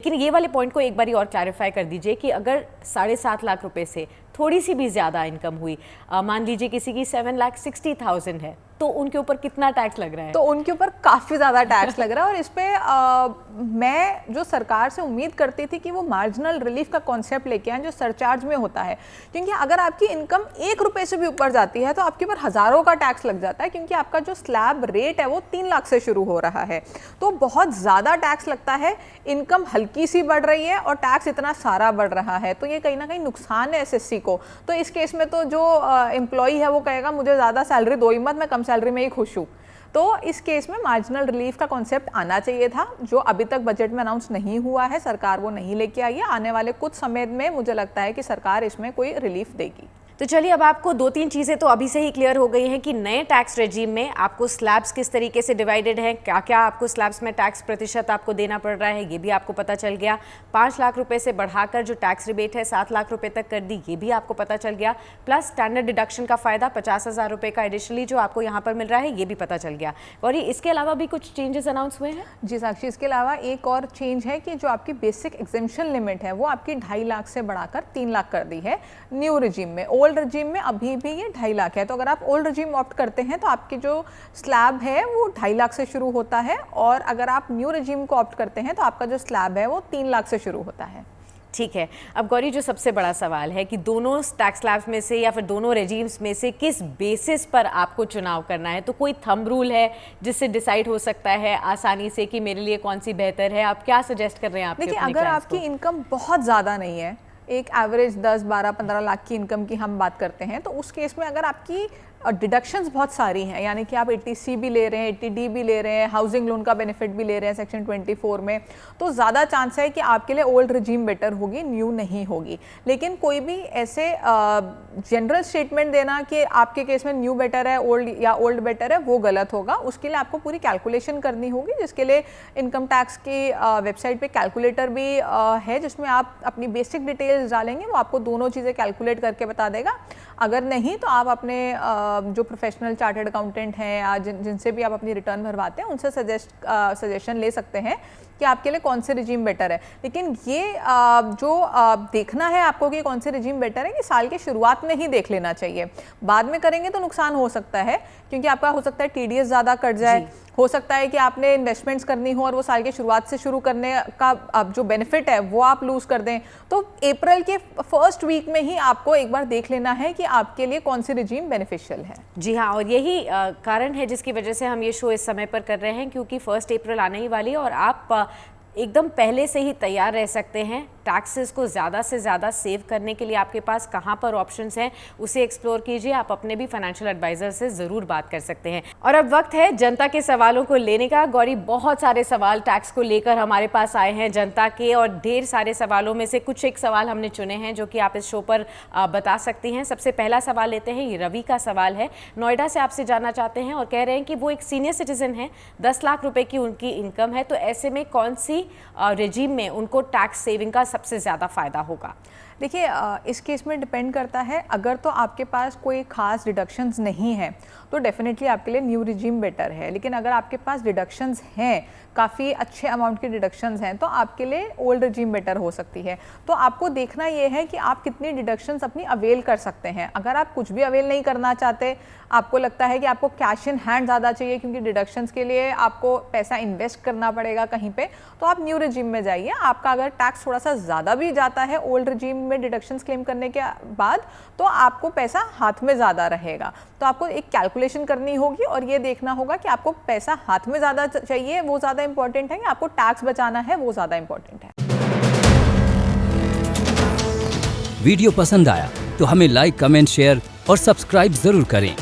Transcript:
लेकिन ये वाले पॉइंट को एक बारी और क्लैरिफाई कर दीजिए कि अगर 7.5 लाख रुपए से थोड़ी सी भी ज़्यादा इनकम हुई, मान लीजिए किसी की 7,60,000 है, तो उनके ऊपर कितना टैक्स लग रहा है? तो उनके ऊपर काफ़ी ज़्यादा टैक्स लग रहा है। और इस पर मैं जो सरकार से उम्मीद करती थी कि वो मार्जिनल रिलीफ का कॉन्सेप्ट लेके आए जो सरचार्ज में होता है, क्योंकि अगर आपकी इनकम 1 रुपये से भी ऊपर जाती है तो आपके ऊपर हज़ारों का टैक्स लग जाता है, क्योंकि आपका जो स्लैब रेट है वो 3 लाख से शुरू हो रहा है। तो बहुत ज़्यादा टैक्स लगता है, इनकम हल्की सी बढ़ रही है और टैक्स इतना सारा बढ़ रहा है, तो ये कहीं ना कहीं नुकसान है एसएससी को। तो इस केस में तो जो एम्प्लॉई है वो कहेगा मुझे ज़्यादा सैलरी दो ही मत, मैं कम सैलरी में ही खुश हूँ। तो इस केस में मार्जिनल रिलीफ का कॉन्सेप्ट आना चाहिए था, जो अभी तक बजट में अनाउंस नहीं हुआ है, सरकार वो नहीं लेके आई है। आने वाले कुछ समय में मुझे लगता है कि सरकार इसमें कोई रिलीफ देगी। तो चलिए, अब आपको 2-3 चीज़ें तो अभी से ही क्लियर हो गई हैं कि नए टैक्स रेजिम में आपको स्लैब्स किस तरीके से डिवाइडेड हैं, क्या क्या आपको स्लैब्स में टैक्स प्रतिशत आपको देना पड़ रहा है, ये भी आपको पता चल गया। 5 लाख रुपए से बढ़ाकर जो टैक्स रिबेट है 7 लाख रुपए तक कर दी, ये भी आपको पता चल गया। प्लस स्टैंडर्ड डिडक्शन का फ़ायदा 50,000 रुपये का एडिशनली जो आपको यहाँ पर मिल रहा है, ये भी पता चल गया। और इसके अलावा भी कुछ चेंजेस अनाउंस हुए हैं? जी साक्षी, इसके अलावा एक और चेंज है कि जो आपकी बेसिक एग्जेम्पशन लिमिट है वो आपकी 2.5 लाख से बढ़ाकर 3 लाख कर दी है न्यू रिजीम में। ओल्ड रिजीम में अभी भी ये 2.5 लाख है। तो अगर आप ओल्ड रिजीम ऑप्ट करते हैं तो आपकी जो स्लैब है वो 2.5 लाख से शुरू होता है, और अगर आप न्यू रिजीम को ऑप्ट करते हैं तो आपका जो स्लैब है वो 3 लाख से शुरू होता है। ठीक है। अब गौरी, जो सबसे बड़ा सवाल है कि दोनों टैक्स स्लैब्स में से या फिर दोनों रेजिम्स में से किस बेसिस पर आपको चुनाव करना है? तो कोई थंब रूल है जिससे डिसाइड हो सकता है आसानी से कि मेरे लिए कौन सी बेहतर है? आप क्या सजेस्ट कर रहे हैं? देखिए, अगर आपकी इनकम बहुत ज़्यादा नहीं है, एक एवरेज 10, 12, 15 लाख की इनकम की हम बात करते हैं, तो उस केस में अगर आपकी डिडक्शंस बहुत सारी हैं, यानी कि आप 80C भी ले रहे हैं, 80D भी ले रहे हैं, हाउसिंग लोन का बेनिफिट भी ले रहे हैं सेक्शन 24 में, तो ज़्यादा चांस है कि आपके लिए ओल्ड रिजीम बेटर होगी, न्यू नहीं होगी। लेकिन कोई भी ऐसे जनरल स्टेटमेंट देना कि आपके केस में न्यू बेटर है ओल्ड या ओल्ड बेटर है, वो गलत होगा। उसके लिए आपको पूरी कैलकुलेशन करनी होगी, जिसके लिए इनकम टैक्स की वेबसाइट पर कैलकुलेटर भी है, जिसमें आप अपनी बेसिक डिटेल्स डालेंगे, वो आपको दोनों चीज़ें कैलकुलेट करके बता देगा। अगर नहीं तो आप अपने जो प्रोफेशनल चार्टर्ड अकाउंटेंट हैं या जिनसे भी आप अपनी रिटर्न भरवाते हैं उनसे सजेशन ले सकते हैं कि आपके लिए कौन से रिजीम बेटर है। लेकिन ये जो देखना है आपको कि कौन से रिजीम बेटर है, कि साल की शुरुआत में ही देख लेना चाहिए। बाद में करेंगे तो नुकसान हो सकता है, क्योंकि आपका हो सकता है TDS ज़्यादा कट जाए, हो सकता है कि आपने इन्वेस्टमेंट्स करनी हो और वो साल की शुरुआत से शुरू करने का अब जो बेनिफिट है वो आप लूज़ कर दें। तो अप्रैल के फर्स्ट वीक में ही आपको एक बार देख लेना है कि आपके लिए कौन सी रिजीम बेनिफिशियल है। जी हाँ, और यही कारण है जिसकी वजह से हम ये शो इस समय पर कर रहे हैं, क्योंकि 1 अप्रैल आने ही वाली है और आप एकदम पहले से ही तैयार रह सकते हैं। टैक्सेस को ज़्यादा से ज़्यादा सेव करने के लिए आपके पास कहाँ पर ऑप्शंस हैं, उसे एक्सप्लोर कीजिए। आप अपने भी फाइनेंशियल एडवाइज़र से ज़रूर बात कर सकते हैं। और अब वक्त है जनता के सवालों को लेने का। गौरी, बहुत सारे सवाल टैक्स को लेकर हमारे पास आए हैं जनता के, और ढेर सारे सवालों में से कुछ एक सवाल हमने चुने हैं जो कि आप इस शो पर बता सकती हैं। सबसे पहला सवाल लेते हैं, ये रवि का सवाल है। नोएडा से आपसे जानना चाहते हैं और कह रहे हैं कि वो एक सीनियर सिटीजन है, 10 लाख रुपए की उनकी इनकम है, तो ऐसे में कौन सी रेजिम में उनको टैक्स सेविंग का सबसे ज़्यादा फ़ायदा होगा? देखिए, इस केस में डिपेंड करता है। अगर तो आपके पास कोई खास डिडक्शंस नहीं है तो डेफिनेटली आपके लिए न्यू रिजीम बेटर है। लेकिन अगर आपके पास डिडक्शंस हैं, काफ़ी अच्छे अमाउंट के डिडक्शंस हैं, तो आपके लिए ओल्ड रिजीम बेटर हो सकती है। तो आपको देखना ये है कि आप कितनी डिडक्शंस अपनी अवेल कर सकते हैं। अगर आप कुछ भी अवेल नहीं करना चाहते, आपको लगता है कि आपको कैश इन हैंड ज़्यादा चाहिए क्योंकि डिडक्शंस के लिए आपको पैसा इन्वेस्ट करना पड़ेगा कहीं पे, तो आप न्यू रिजीम में जाइए। आपका अगर टैक्स थोड़ा सा ज़्यादा भी जाता है ओल्ड रिजीम में डिडक्शंस क्लेम करने के बाद, तो आपको पैसा हाथ में ज़्यादा रहेगा। तो आपको एक कैलकुलेशन करनी होगी और ये देखना होगा कि आपको पैसा हाथ में ज़्यादा चाहिए, वो ज़्यादा इंपॉर्टेंट है, कि आपको टैक्स बचाना है, वो ज़्यादा इंपॉर्टेंट है। वीडियो पसंद आया तो हमें लाइक, कमेंट, शेयर और सब्सक्राइब जरूर करें।